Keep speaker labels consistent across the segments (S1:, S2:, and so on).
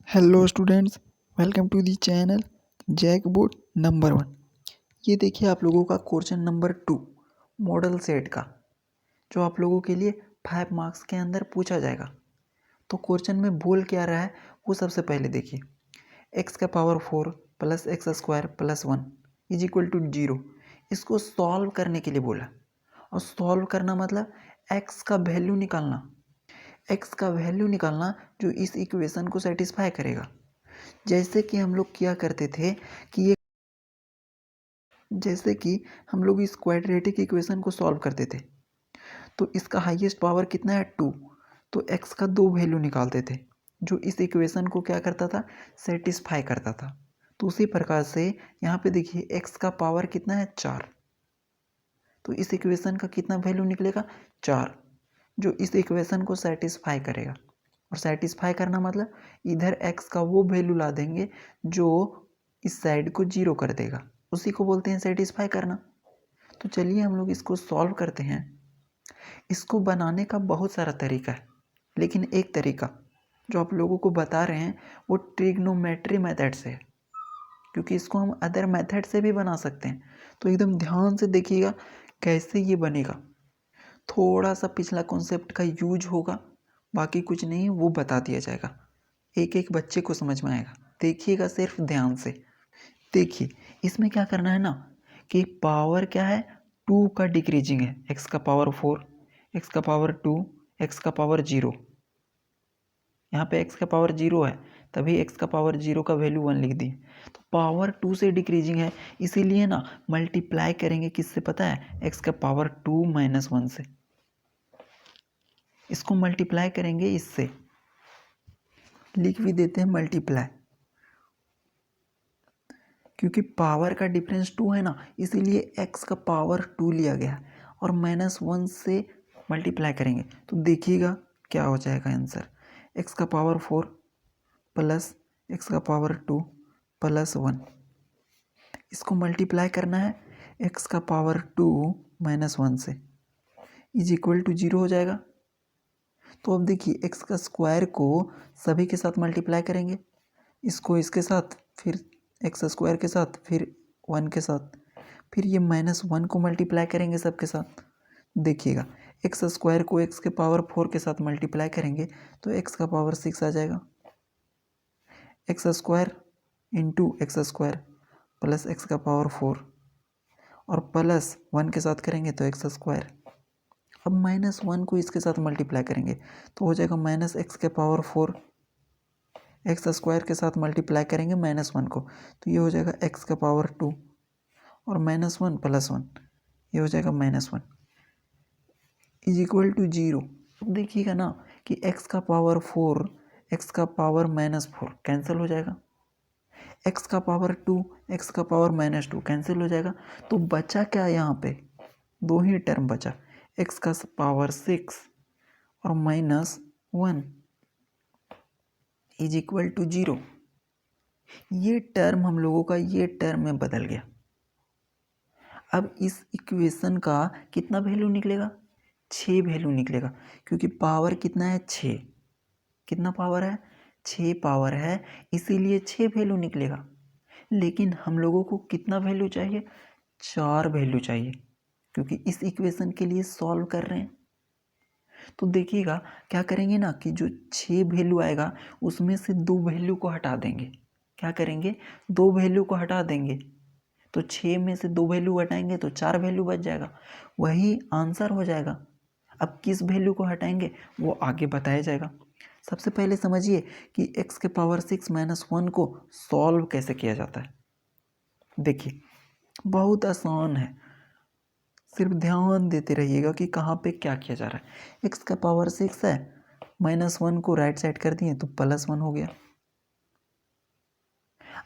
S1: Hello students, welcome to the channel Jackboard number 1। ये देखिए आप लोगों का क्वेश्चन नंबर 2 मॉडल सेट का, जो आप लोगों के लिए 5 मार्क्स के अंदर पूछा जाएगा। तो क्वेश्चन में बोल क्या रहा है वो सबसे पहले देखिए। एक्स का power 4 plus x square plus 1 is equal to 0। इसको सॉल्व करने के लिए बोला, और सॉल्व करना मतलब एक्स का वैल्यू निकालना। एक्स का वैल्यू निकालना जो इस इक्वेशन को सेटिस्फाई करेगा। जैसे कि हम लोग किया करते थे कि हम लोग इस क्वाड्रेटिक इक्वेशन को सॉल्व करते थे, तो इसका हाईएस्ट पावर कितना है 2। तो x का 2 वैल्यू निकालते थे जो इस इक्वेशन को क्या करता था, सेटिस्फाई करता था। तो उसी प्रकार से यहाँ पे देखिए x का पावर कितना है 4, तो इस इक्वेशन का कितना वैल्यू निकलेगा 4, जो इस इक्वेशन को सेटिस्फाई करेगा। और सेटिस्फाई करना मतलब इधर x का वो वैल्यू ला देंगे जो इस साइड को 0 कर देगा, उसी को बोलते हैं सेटिस्फाई करना। तो चलिए हम लोग इसको सॉल्व करते हैं। इसको बनाने का बहुत सारा तरीका है, लेकिन एक तरीका जो आप लोगों को बता रहे हैं वो ट्रिग्नोमेट्री मेथड से है, क्योंकि इसको हम अदर मेथड से भी बना सकते हैं। तो एकदम ध्यान से देखिएगा कैसे ये बनेगा। थोड़ा सा पिछला कॉन्सेप्ट का यूज होगा, बाकी कुछ नहीं, वो बता दिया जाएगा, एक एक बच्चे को समझ में आएगा। देखिएगा सिर्फ ध्यान से। देखिए इसमें क्या करना है ना कि पावर क्या है 2 का डिक्रीजिंग है, x का पावर 4, x का पावर 2, x का पावर 0। यहाँ पे x का पावर 0 है, तभी x का पावर 0 का वैल्यू 1 लिख दिए। तो पावर 2 से डिक्रीजिंग है, इसीलिए ना मल्टीप्लाई करेंगे किससे पता है, x का पावर 2 माइनस 1 से। इसको मल्टीप्लाई करेंगे इससे, लिख भी देते हैं मल्टीप्लाई, क्योंकि पावर का डिफरेंस 2 है ना, इसीलिए x का पावर 2 लिया गया और माइनस 1 से मल्टीप्लाई करेंगे। तो देखिएगा क्या हो जाएगा आंसर, x का पावर 4 प्लस x का पावर 2 प्लस 1। इसको मल्टीप्लाई करना है x का पावर 2 माइनस 1 से, इज इक्वल टू 0 हो जाएगा। तो अब देखिए x का स्क्वायर को सभी के साथ मल्टीप्लाई करेंगे, इसको इसके साथ, फिर एक्स स्क्वायर के साथ, फिर 1 के साथ, फिर ये माइनस 1 को मल्टीप्लाई करेंगे सबके साथ। देखिएगा एक्स स्क्वायर को एक्स के पावर 4 के साथ मल्टीप्लाई करेंगे तो एक्स का पावर 6 आ जाएगा। X square into x square plus x का पावर 4 और प्लस 1 के साथ करेंगे तो एक्स स्क्वायर। अब माइनस 1 को इसके साथ मल्टीप्लाई करेंगे तो हो जाएगा माइनस एक्स के पावर 4, एक्स स्क्वायर के साथ मल्टीप्लाई करेंगे माइनस 1 को तो ये हो जाएगा एक्स का पावर 2 और माइनस 1 प्लस 1, ये हो जाएगा माइनस 1 इज इक्वल टू 0। अब देखिएगा ना कि x का पावर 4, x का पावर माइनस 4 कैंसिल हो जाएगा, x का पावर 2, x का पावर माइनस 2 कैंसिल हो जाएगा। तो बचा क्या यहाँ पे, 2 ही टर्म बचा, x का पावर 6 और माइनस 1 इज इक्वल टू 0। ये टर्म हम लोगों का ये टर्म में बदल गया। अब इस इक्वेशन का कितना वैल्यू निकलेगा, 6 वैल्यू निकलेगा, क्योंकि पावर कितना है 6, कितना पावर है 6 पावर है, इसीलिए 6 वैल्यू निकलेगा। लेकिन हम लोगों को कितना वैल्यू चाहिए, 4 वैल्यू चाहिए, क्योंकि इस इक्वेशन के लिए सॉल्व कर रहे हैं। तो देखिएगा क्या करेंगे ना कि जो 6 वैल्यू आएगा उसमें से 2 वैल्यू को हटा देंगे। क्या करेंगे, 2 वैल्यू को हटा देंगे, तो 6 में से 2 वैल्यू हटाएंगे तो 4 वैल्यू बच जाएगा, वही आंसर हो जाएगा। अब किस वैल्यू को हटाएंगे वो आगे बताया जाएगा। सबसे पहले समझिए कि x के पावर 6 माइनस 1 को सॉल्व कैसे किया जाता है। देखिए बहुत आसान है, सिर्फ ध्यान देते रहिएगा कि कहाँ पे क्या किया जा रहा है। x का पावर 6 है, माइनस 1 को राइट साइड कर दिए तो प्लस 1 हो गया।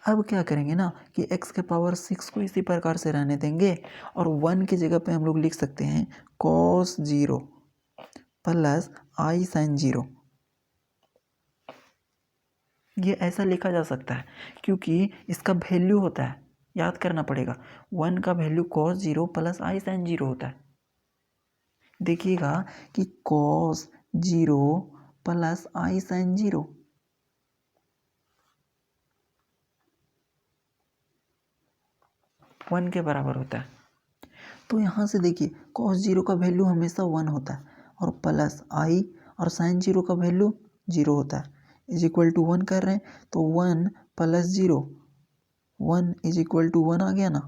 S1: अब क्या करेंगे ना कि x के पावर 6 को इसी प्रकार से रहने देंगे और 1 की जगह पे हम लोग लिख सकते हैं cos 0 प्लस आई साइन 0। ये ऐसा लिखा जा सकता है क्योंकि इसका वैल्यू होता है, याद करना पड़ेगा, 1 का value cos 0 plus i sign 0 होता है। देखिएगा कि cos 0 प्लस आई साइन 0, 1 के बराबर होता है। तो यहाँ से देखिए cos 0 का वैल्यू हमेशा 1 होता है और प्लस आई और sin 0 का वैल्यू 0 होता है, इज इक्वल टू 1 कर रहे हैं तो 1 प्लस 0, 1 इज इक्वल टू 1 आ गया ना।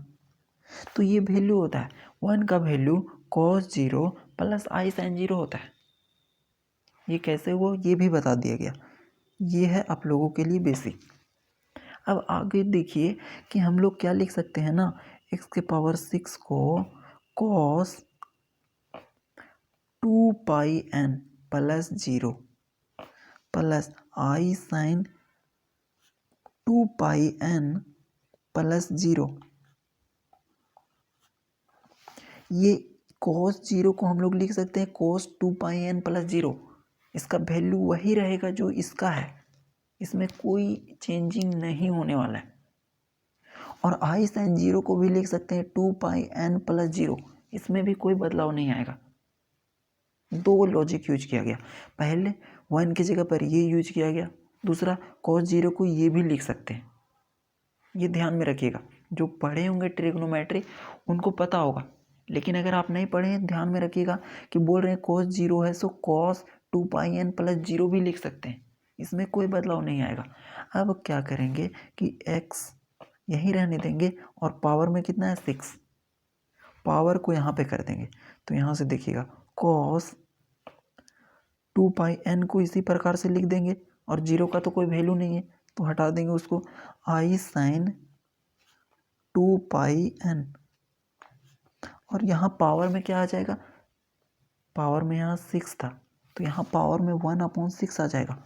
S1: तो ये वैल्यू होता है 1 का वैल्यू cos 0 प्लस आई sin 0 होता है। ये कैसे हुआ ये भी बता दिया गया। ये है आप लोगों के लिए बेसिक। अब आगे देखिए कि हम लोग क्या लिख सकते हैं ना, x के पावर 6 को cos 2 pi n plus 0 plus i sine 2 pi n plus 0। ये cos 0 को हम लोग लिख सकते हैं cos 2 पाई n प्लस 0। इसका वैल्यू वही रहेगा जो इसका है, इसमें कोई चेंजिंग नहीं होने वाला है। और आई साइन 0 को भी लिख सकते हैं 2 पाई n प्लस 0, इसमें भी कोई बदलाव नहीं आएगा। दो लॉजिक यूज किया गया, पहले 1 की जगह पर ये यूज किया गया, दूसरा cos 0 को ये भी लिख सकते हैं। ये ध्यान में रखिएगा, जो पढ़े होंगे ट्रिग्नोमेट्री उनको पता होगा, लेकिन अगर आप नहीं पढ़े ध्यान में रखिएगा कि बोल रहे हैं cos 0 है सो cos 2 पाई n प्लस 0 भी लिख सकते हैं, इसमें कोई बदलाव नहीं आएगा। अब क्या करेंगे कि x यहीं रहने देंगे और पावर में कितना है 6, पावर को यहाँ पे कर देंगे। तो यहाँ से देखिएगा cos 2 पाई n को इसी प्रकार से लिख देंगे और 0 का तो कोई वैल्यू नहीं है तो हटा देंगे उसको, आई साइन 2 पाई n और यहाँ पावर में क्या आ जाएगा, पावर में यहाँ 6 था तो यहाँ पावर में 1/6 आ जाएगा।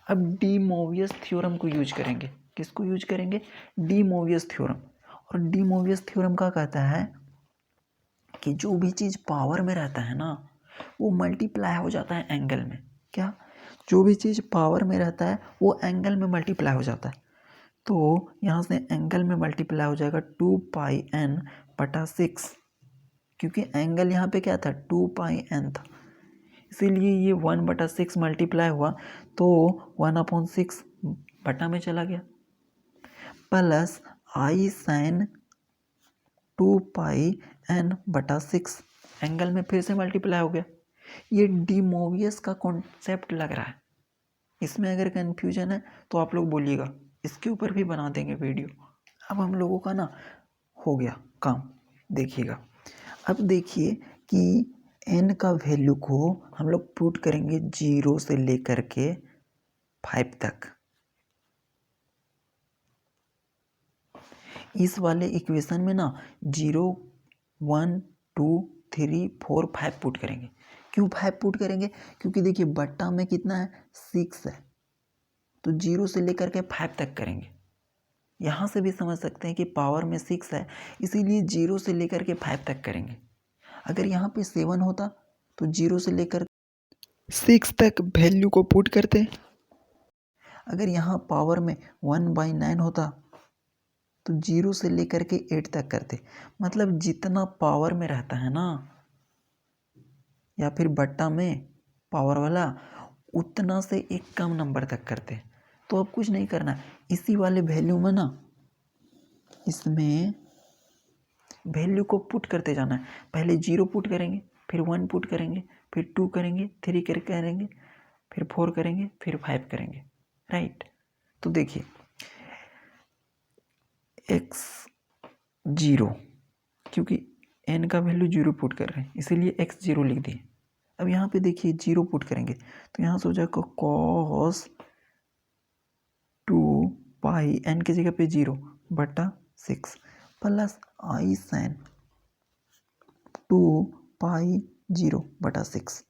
S1: अब डी मोवियस थ्योरम को यूज करेंगे। किसको यूज करेंगे, डी मोवियस थ्योरम। और डी मोवियस थ्योरम का कहता है कि जो भी चीज़ पावर में रहता है ना वो मल्टीप्लाई हो जाता है एंगल में। क्या, जो भी चीज़ पावर में रहता है वो एंगल में मल्टीप्लाई हो जाता है। तो यहाँ से एंगल में मल्टीप्लाई हो जाएगा 2 पाई n बटा 6, क्योंकि एंगल यहाँ पे क्या था 2 पाई n था, इसीलिए ये 1/6 मल्टीप्लाई हुआ तो 1/6 बटा में चला गया, plus i sine 2 pi n बटा 6 एंगल में फिर से मल्टीप्लाई हो गया। ये डी मोवियस का कॉन्सेप्ट लग रहा है, इसमें अगर कन्फ्यूजन है तो आप लोग बोलिएगा, इसके ऊपर भी बना देंगे वीडियो। अब हम लोगों का ना हो गया काम, देखिएगा। अब देखिए कि n का वैल्यू को हम लोग पुट करेंगे 0 से लेकर के 5 तक। इस वाले इक्वेशन में ना 0 1 2 3 4 5 पुट करेंगे। क्यों 5 पुट करेंगे, क्योंकि देखिए बट्टा में कितना है 6 है तो 0 से लेकर के 5 तक करेंगे। यहाँ से भी समझ सकते हैं कि पावर में 6 है इसीलिए 0 से लेकर के 5 तक करेंगे। अगर यहाँ पे 7 होता तो 0 से लेकर 6 तक वैल्यू को पुट करते। अगर यहाँ पावर में 1/9 होता तो 0 से लेकर के 8 तक करते। मतलब जितना पावर में रहता है ना या फिर बट्टा में पावर वाला उतना से एक कम नंबर तक करते। तो अब कुछ नहीं करना, इसी वाले वैल्यू में ना इसमें वैल्यू को पुट करते जाना है। पहले 0 पुट करेंगे, फिर 1 पुट करेंगे, फिर 2 करेंगे, 3 करेंगे, फिर 4 करेंगे, फिर 5 करेंगे, राइट। तो देखिए x 0, क्योंकि n का वैल्यू 0 पुट कर रहे हैं इसीलिए x 0 लिख दिए। अब यहाँ पे देखिए 0 पुट करेंगे तो यहाँ से हो जाएगा cos 2 पाई n की जगह पे 0 बटा 6 प्लस आई साइन 2 पाई 0 बटा 6।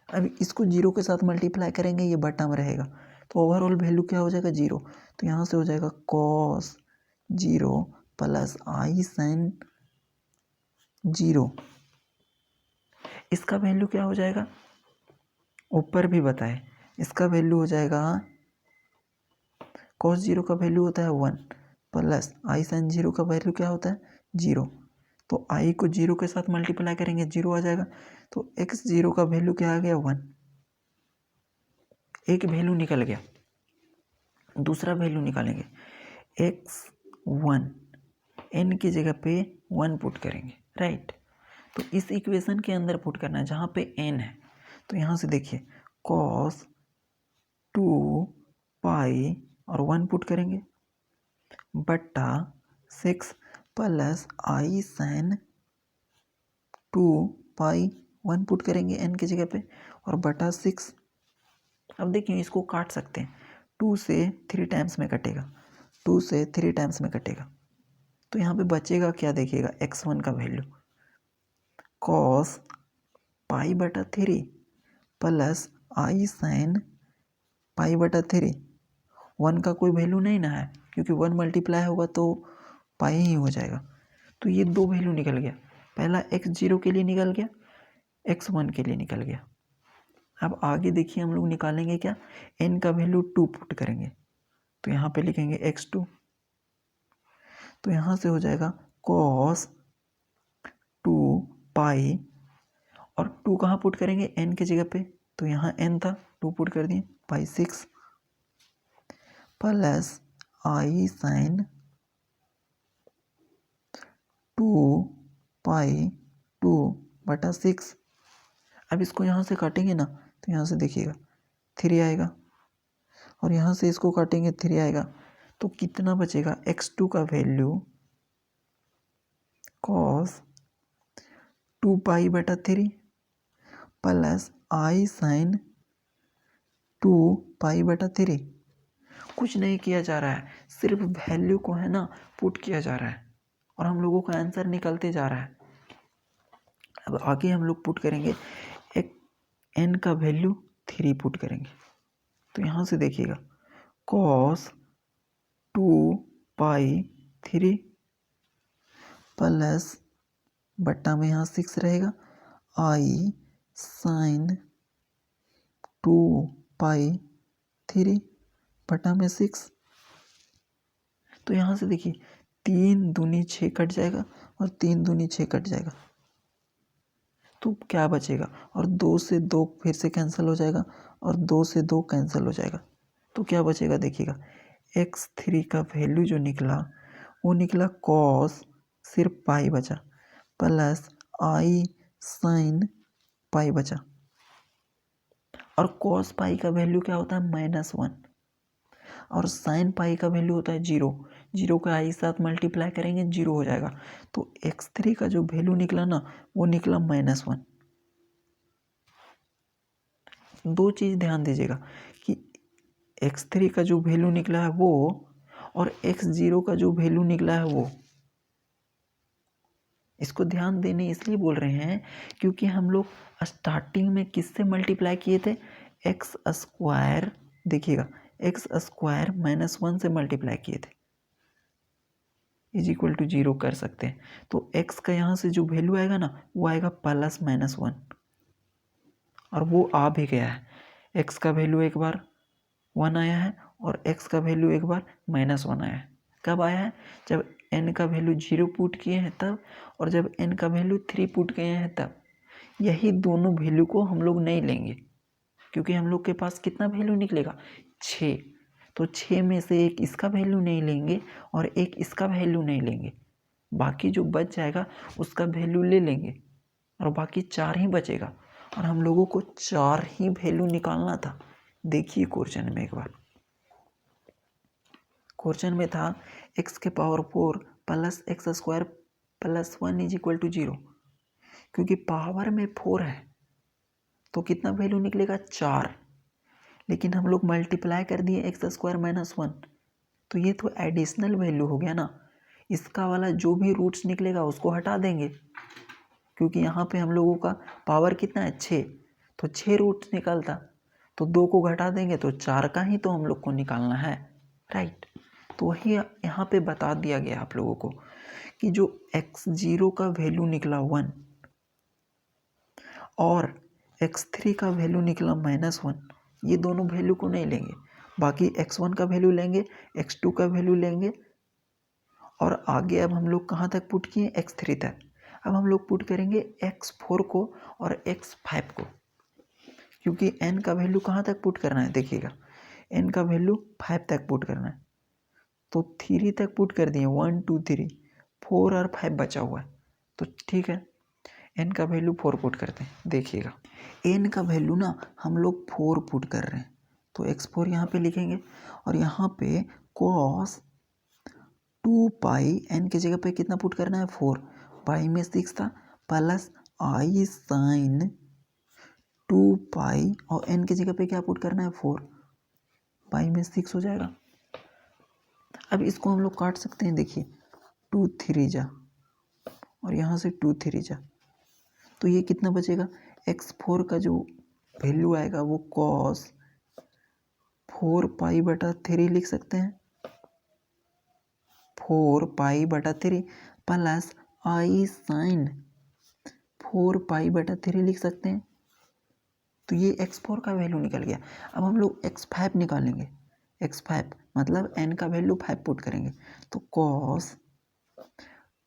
S1: अब इसको 0 के साथ मल्टीप्लाई करेंगे, ये बटा में रहेगा तो ओवरऑल वैल्यू क्या हो जाएगा 0। तो यहाँ से हो जाएगा cos 0 प्लस आई साइन 0। इसका वैल्यू क्या हो जाएगा, ऊपर भी बताए, इसका वैल्यू हो जाएगा cos 0 का वैल्यू होता है 1 प्लस आई साइन 0 का वैल्यू क्या होता है 0। तो आई को 0 के साथ मल्टीप्लाई करेंगे 0 आ जाएगा। तो x 0 का वैल्यू क्या आ गया 1, एक वैल्यू निकल गया। दूसरा वैल्यू निकालेंगे x 1 n की जगह पे 1 पुट करेंगे, राइट। तो इस इक्वेशन के अंदर पुट करना है जहाँ पे n है। तो यहाँ से देखिए cos 2 पाई और 1 पुट करेंगे बटा 6 plus i sine 2 pi 1 put करेंगे n की जगह पे और बटा 6। अब देखिए इसको काट सकते हैं, 2 से 3 टाइम्स में कटेगा, 2 से 3 टाइम्स में कटेगा। तो यहाँ पे बचेगा क्या, देखिएगा x1 का वैल्यू cos पाई बटा 3 प्लस आई साइन पाई बटा 3। 1 का कोई वैल्यू नहीं ना है क्योंकि 1 मल्टीप्लाई होगा तो पाई ही हो जाएगा। तो ये दो वैल्यू निकल गया, पहला x0 के लिए निकल गया, x1 के लिए निकल गया। अब आगे देखिए हम लोग निकालेंगे क्या, n का वैल्यू 2 पुट करेंगे तो यहाँ पे लिखेंगे x2। तो यहाँ से हो जाएगा cos 2 पाई और 2 कहाँ पुट करेंगे n की जगह पे, तो यहाँ n था 2 पुट कर दिए पाई 6 प्लस आई साइन 2 पाई 2 बटा 6। अब इसको यहाँ से काटेंगे ना तो यहाँ से देखिएगा 3 आएगा और यहाँ से इसको काटेंगे 3 आएगा। तो कितना बचेगा, x2 का वैल्यू cos 2 पाई बटा 3 प्लस आई साइन 2 पाई बटा 3। कुछ नहीं किया जा रहा है, सिर्फ वैल्यू को है ना पुट किया जा रहा है और हम लोगों का आंसर निकलते जा रहा है। अब आगे हम लोग पुट करेंगे एक n का वैल्यू 3 पुट करेंगे। तो यहाँ से देखिएगा cos 2 पाई 3 प्लस बट्टा में यहाँ 6 रहेगा आई साइन 2 पाई 3 बटा में 6। तो यहाँ से देखिए 3 दूनी 6 कट जाएगा और 3 दूनी 6 कट जाएगा तो क्या बचेगा, और 2 से 2 फिर से कैंसिल हो जाएगा और 2 से 2 कैंसिल हो जाएगा। तो क्या बचेगा देखिएगा, x3 का वैल्यू जो निकला वो निकला cos सिर्फ पाई बचा प्लस आई साइन पाई बचा और cos पाई का वैल्यू क्या होता है -1 और साइन पाई का वैल्यू होता है 0। 0 का आई साथ मल्टीप्लाई करेंगे 0 हो जाएगा। तो x3 का जो वैल्यू निकला ना वो निकला -1। दो चीज़ ध्यान दीजिएगा कि x3 का जो वैल्यू निकला है वो और x0 का जो वैल्यू निकला है वो, इसको ध्यान देने इसलिए बोल रहे हैं क्योंकि हम लोग स्टार्टिंग में किससे मल्टीप्लाई किए थे, एक्स स्क्वायर, देखिएगा एक्स स्क्वायर -1 से मल्टीप्लाई किए थे इज इक्वल टू 0 कर सकते हैं। तो x का यहाँ से जो वैल्यू आएगा ना वो आएगा +-1 और वो आ भी गया है। x का वैल्यू एक बार 1 आया है और x का वैल्यू एक बार -1 आया है। कब आया है, जब n का वैल्यू 0 पुट किए हैं तब, और जब n का वैल्यू 3 पुट किए हैं तब। यही दोनों वैल्यू को हम लोग नहीं लेंगे क्योंकि हम लोग के पास कितना वैल्यू निकलेगा 6। तो 6 में से एक इसका वैल्यू नहीं लेंगे और एक इसका वैल्यू नहीं लेंगे, बाकी जो बच जाएगा उसका वैल्यू ले लेंगे और बाकी 4 ही बचेगा और हम लोगों को 4 ही वैल्यू निकालना था। देखिए क्वेश्चन में एक बार, क्वेश्चन में था x के power 4 plus x square plus 1 is equal to 0। क्योंकि पावर में 4 है तो कितना वैल्यू निकलेगा 4, लेकिन हम लोग मल्टीप्लाई कर दिए एक्स स्क्वायर -1 तो ये तो एडिशनल वैल्यू हो गया ना। इसका वाला जो भी रूट्स निकलेगा उसको हटा देंगे क्योंकि यहाँ पे हम लोगों का पावर कितना है 6, तो 6 रूट्स निकलता, तो 2 को घटा देंगे तो 4 का ही तो हम लोग को निकालना है, राइट। तो वही यहाँ पे बता दिया गया आप लोगों को कि जो x0 का वैल्यू निकला 1 और x3 का वैल्यू निकला -1, ये दोनों वैल्यू को नहीं लेंगे, बाकी x1 का वैल्यू लेंगे, x2 का वैल्यू लेंगे और आगे अब हम लोग कहाँ तक पुट किए x3 तक। अब हम लोग पुट करेंगे x4 को और x5 को, क्योंकि n का वैल्यू कहाँ तक पुट करना है देखिएगा, n का वैल्यू 5 तक पुट करना है। तो 3 तक पुट कर दिए 1 2 3, 4 और 5 बचा हुआ है, तो ठीक है n का वैल्यू 4 पुट करते हैं। देखिएगा n का वैल्यू ना हम लोग 4 पुट कर रहे हैं, तो x4 यहाँ पे लिखेंगे और यहाँ पे cos 2 पाई n की जगह पे कितना पुट करना है 4, पाई में 6 था प्लस आई साइन 2 पाई और n की जगह पे क्या पुट करना है 4, पाई में 6 हो जाएगा। अब इसको हम लोग काट सकते हैं, देखिए 2 3 जा और यहाँ से 2 3 जा, तो ये कितना बचेगा x4 का जो वैल्यू आएगा वो cos 4 पाई बटा 3 लिख सकते हैं, 4 पाई बटा 3 प्लस आई साइन 4 पाई बटा 3 लिख सकते हैं। तो ये x4 का वैल्यू निकल गया। अब हम लोग x5 निकालेंगे, x5 मतलब n का वैल्यू 5 पुट करेंगे, तो cos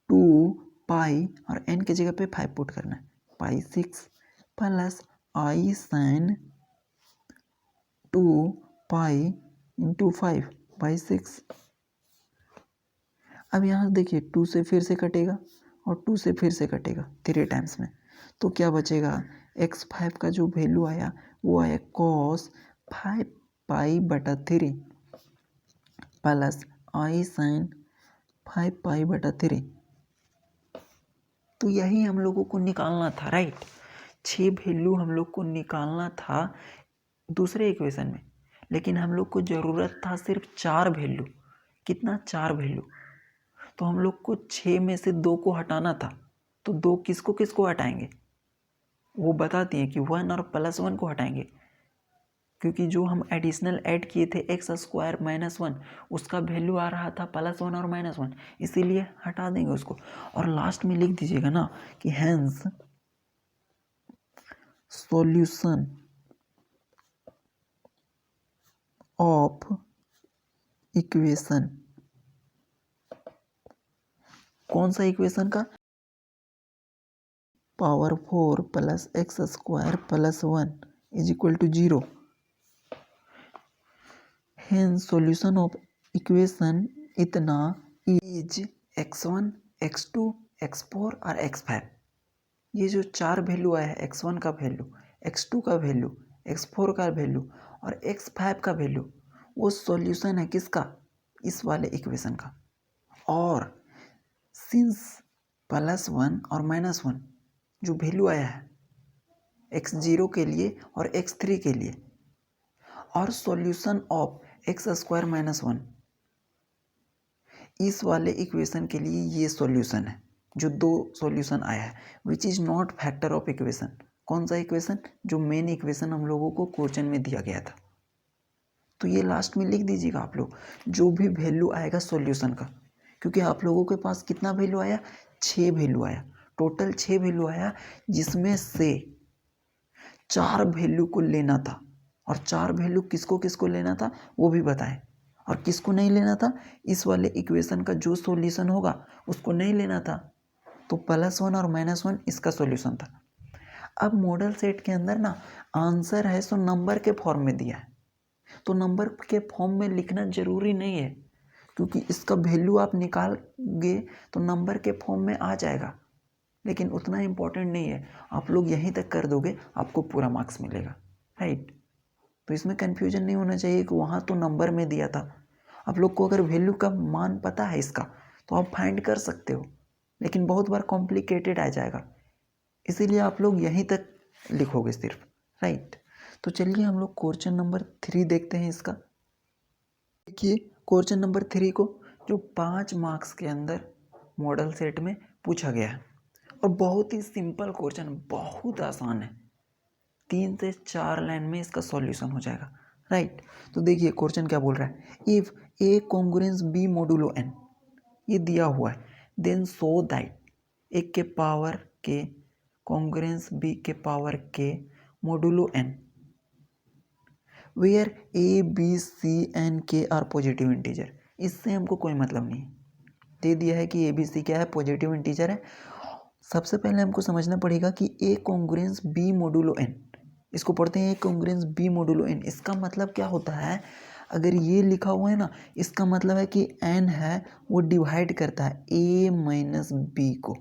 S1: 2 पाई और n की जगह पे 5 पुट करना है, pi 6 plus i sine 2 pi into 5 by 6। अब यहाँ देखिए 2 से फिर से कटेगा और 2 से फिर से कटेगा 3 टाइम्स में, तो क्या बचेगा x5 का जो वैल्यू आया वो आया cos 5 पाई बटा 3 प्लस आई साइन 5 पाई बटा 3। तो यही हम लोगों को निकालना था, राइट। 6 वैल्यू हम लोग को निकालना था दूसरे इक्वेशन में, लेकिन हम लोग को ज़रूरत था सिर्फ 4 वैल्यू। कितना 4 वैल्यू, तो हम लोग को 6 में से 2 को हटाना था, तो 2 किसको किसको हटाएंगे वो बताती हैं कि 1 और +1 को हटाएंगे, क्योंकि जो हम एडिशनल ऐड किए थे x² - 1 उसका वैल्यू आ रहा था +1 और -1, इसीलिए हटा देंगे उसको। और लास्ट में लिख दीजिएगा ना कि हैंस सॉल्यूशन ऑफ इक्वेशन, कौन सा इक्वेशन का, power 4 plus x² plus 1 is equal to 0। Hence solution of equation इतना इज x1 x2 x4 और x5। ये जो 4 वैल्यू आया है, x1 का वैल्यू, x2 का वैल्यू, x4 का वैल्यू और x5 का वैल्यू, वो सॉल्यूशन है किसका, इस वाले इक्वेशन का। और सिंस +1 और -1 जो वैल्यू आया है x0 के लिए और x3 के लिए, और सॉल्यूशन ऑफ x² - 1 इस वाले इक्वेशन के लिए ये सॉल्यूशन है, जो 2 सॉल्यूशन आया है, which is not factor of equation. कौन सा इक्वेशन, जो मेन इक्वेशन हम लोगों को क्वेश्चन में दिया गया था। तो ये लास्ट में लिख दीजिएगा आप लोग, जो भी वैल्यू आएगा सॉल्यूशन का, क्योंकि आप लोगों के पास कितना वैल्यू आया, 6 वैल्यू आया, टोटल 6 वैल्यू आया, जिसमें से 4 वैल्यू को लेना था, और 4 वैल्यू किसको किसको लेना था वो भी बताएं, और किसको नहीं लेना था, इस वाले इक्वेशन का जो सॉल्यूशन होगा उसको नहीं लेना था। तो +1 और -1 इसका सॉल्यूशन था। अब मॉडल सेट के अंदर ना आंसर है सो नंबर के फॉर्म में दिया है, तो नंबर के फॉर्म में लिखना ज़रूरी नहीं है, क्योंकि इसका वैल्यू आप निकालोगे तो नंबर के फॉर्म में आ जाएगा, लेकिन उतना इम्पोर्टेंट नहीं है। आप लोग यहीं तक कर दोगे आपको पूरा मार्क्स मिलेगा, राइट। तो इसमें कन्फ्यूजन नहीं होना चाहिए कि वहाँ तो नंबर में दिया था। आप लोग को अगर वैल्यू का मान पता है इसका तो आप फाइंड कर सकते हो, लेकिन बहुत बार कॉम्प्लिकेटेड आ जाएगा, इसीलिए आप लोग यहीं तक लिखोगे सिर्फ, राइट। तो चलिए हम लोग क्वेश्चन नंबर 3 देखते हैं इसका। देखिए क्वेश्चन नंबर 3 को जो 5 मार्क्स के अंदर मॉडल सेट में पूछा गया है, और बहुत ही सिंपल क्वेश्चन, बहुत आसान है, 3 से 4 लाइन में इसका सॉल्यूशन हो जाएगा, राइट। तो देखिए क्वेश्चन क्या बोल रहा है, if a congruence b modulo n, ये दिया हुआ है, देन शो दैट ए के पावर के कॉन्ग्रुएंस बी के power k modulo n, where a b c n k are positive integer. इससे हमको कोई मतलब नहीं, दे दिया है कि ए बी सी क्या है, पॉजिटिव इंटीजर है। सबसे पहले हमको समझना पड़ेगा कि ए कॉन्ग्रुएंस बी मोडुलो n, इसको पढ़ते हैं ए कॉन्ग्रुएंस बी मोडुलो n। इसका मतलब क्या होता है, अगर ये लिखा हुआ है ना, इसका मतलब है कि n है वो डिवाइड करता है a माइनस बी को।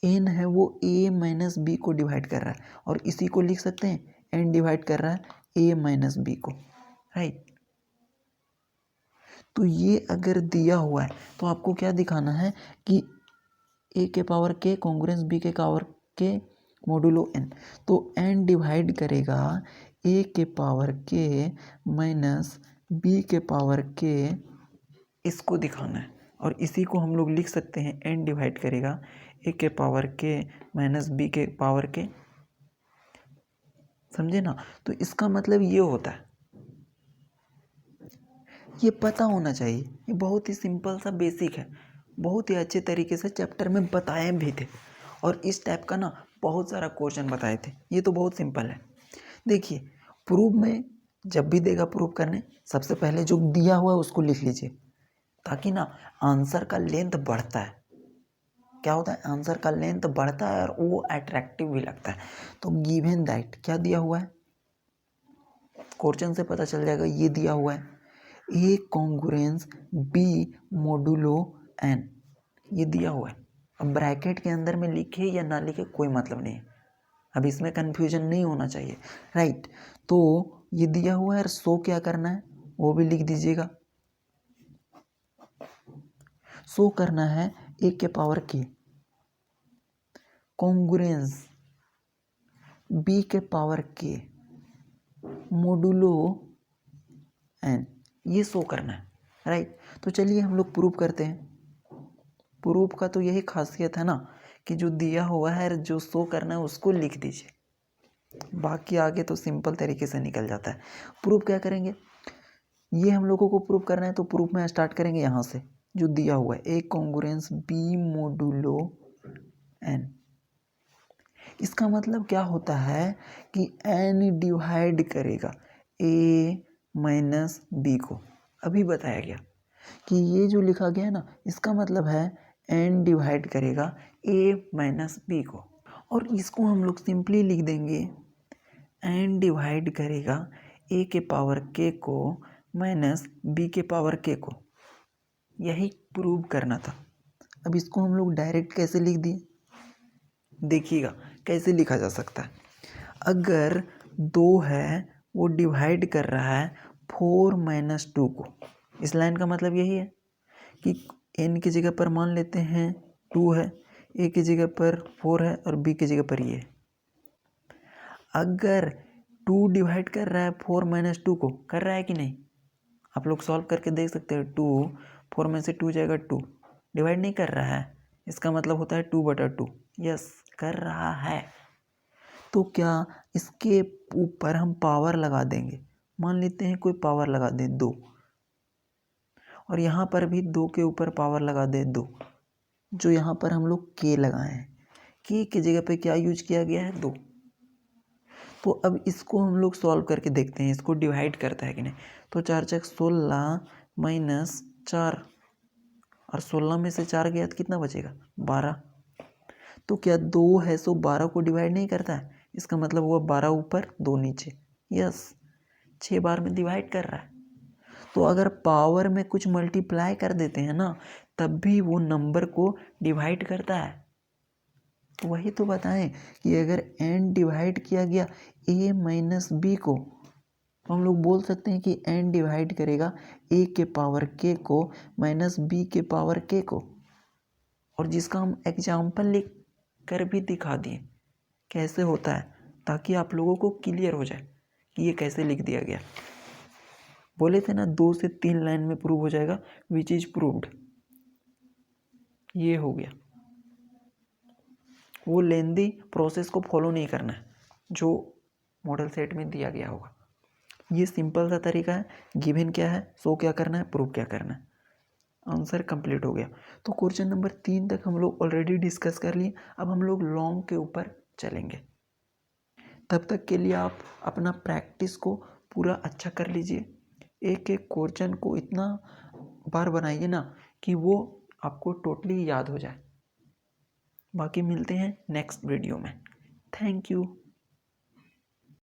S1: n है वो a माइनस बी को डिवाइड कर रहा है, और इसी को लिख सकते हैं n डिवाइड कर रहा है a माइनस बी को, राइट। तो ये अगर दिया हुआ है तो आपको क्या दिखाना है कि a के पावर के कॉन्ग्रुएंस b के पावर के मोडुलो n। तो n डिवाइड करेगा a के पावर के माइनस b के पावर के, इसको दिखाना है। और इसी को हम लोग लिख सकते हैं n डिवाइड करेगा a के पावर के माइनस b के पावर के, समझे ना। तो इसका मतलब ये होता है, ये पता होना चाहिए। ये बहुत ही सिंपल सा बेसिक है, बहुत ही अच्छे तरीके से चैप्टर में बताए भी थे, और इस टाइप का ना बहुत सारा क्वेश्चन बताए थे। ये तो बहुत सिंपल है। देखिए प्रूफ में जब भी देगा प्रूफ करने, सबसे पहले जो दिया हुआ है उसको लिख लीजिए, ताकि ना आंसर का लेंथ बढ़ता है। क्या होता है, आंसर का लेंथ बढ़ता है और वो अट्रैक्टिव भी लगता है। तो गिवन दैट क्या दिया हुआ है, क्वेश्चन से पता चल जाएगा। ये दिया हुआ है ए कॉन्ग्रुएंस बी मोडुलो एन, ये दिया हुआ है। अब ब्रैकेट के अंदर में लिखे या ना लिखे कोई मतलब नहीं है, अब इसमें कन्फ्यूजन नहीं होना चाहिए, राइट। तो ये दिया हुआ है, और सो क्या करना है वो भी लिख दीजिएगा। सो करना है ए के पावर के कॉन्ग्रुएंस बी के पावर के मोडुलो एन, ये शो करना है, राइट। तो चलिए हम लोग प्रूफ करते हैं। प्रूफ का तो यही खासियत है ना कि जो दिया हुआ है जो शो करना है उसको लिख दीजिए, बाकी आगे तो सिंपल तरीके से निकल जाता है। प्रूफ क्या करेंगे, ये हम लोगों को प्रूफ करना है, तो प्रूफ में स्टार्ट करेंगे यहाँ से, जो दिया हुआ है ए कॉन्ग्रुएंस बी मोडुलो एन। इसका मतलब क्या होता है कि एन डिवाइड करेगा ए माइनस बी को। अभी बताया गया कि ये जो लिखा गया है ना, इसका मतलब है एन डिवाइड करेगा ए माइनस बी को, और इसको हम लोग सिंपली लिख देंगे एन डिवाइड करेगा ए के पावर के को माइनस बी के पावर के को। यही प्रूव करना था। अब इसको हम लोग डायरेक्ट कैसे लिख दिए, देखिएगा कैसे लिखा जा सकता है। अगर 2 है वो डिवाइड कर रहा है 4 माइनस 2 को, इस लाइन का मतलब यही है कि n की जगह पर मान लेते हैं 2 है, a की जगह पर 4 है और b की जगह पर ये। अगर 2 डिवाइड कर रहा है 4 माइनस 2 को, कर रहा है कि नहीं, आप लोग सॉल्व करके देख सकते हैं। 2 4 में से 2 जाएगा 2, डिवाइड नहीं कर रहा है, इसका मतलब होता है 2/2। यस कर रहा है। तो क्या इसके ऊपर हम पावर लगा देंगे, मान लेते हैं कोई पावर लगा दें 2, और यहाँ पर भी 2 के ऊपर पावर लगा दें 2, जो यहाँ पर हम लोग के लगाए हैं। के की जगह पे क्या यूज किया गया है, 2। तो अब इसको हम लोग सॉल्व करके देखते हैं, इसको डिवाइड करता है कि नहीं। तो 4 चक 16 माइनस 4, और 16 में से 4 गया तो कितना बचेगा, 12। तो क्या 2 है सो 12 को डिवाइड नहीं करता है, इसका मतलब हुआ 12 ऊपर 2 नीचे। यस 6 बार में डिवाइड कर रहा है। तो अगर पावर में कुछ मल्टीप्लाई कर देते हैं ना, तब भी वो नंबर को डिवाइड करता है। तो वही तो बताएं कि अगर n डिवाइड किया गया a माइनस बी को, तो हम लोग बोल सकते हैं कि n डिवाइड करेगा a के पावर k को माइनस b के पावर k को। और जिसका हम एग्जाम्पल लिख कर भी दिखा दिए कैसे होता है, ताकि आप लोगों को क्लियर हो जाए कि ये कैसे लिख दिया गया। बोले थे ना 2 से 3 लाइन में प्रूव हो जाएगा, विच इज प्रूव्ड। ये हो गया। वो लेंदी प्रोसेस को फॉलो नहीं करना है जो मॉडल सेट में दिया गया होगा। ये सिंपल सा तरीका है। गिवन क्या है, सो क्या करना है, प्रूव क्या करना है, आंसर कंप्लीट हो गया। तो क्वेश्चन नंबर 3 तक हम लोग ऑलरेडी डिस्कस कर लिए। अब हम लोग लॉन्ग के ऊपर चलेंगे। तब तक के लिए आप अपना प्रैक्टिस को पूरा अच्छा कर लीजिए। एक एक क्वेश्चन को इतना बार बनाइए ना कि वो आपको टोटली याद हो जाए। बाकी मिलते हैं नेक्स्ट वीडियो में। Thank you.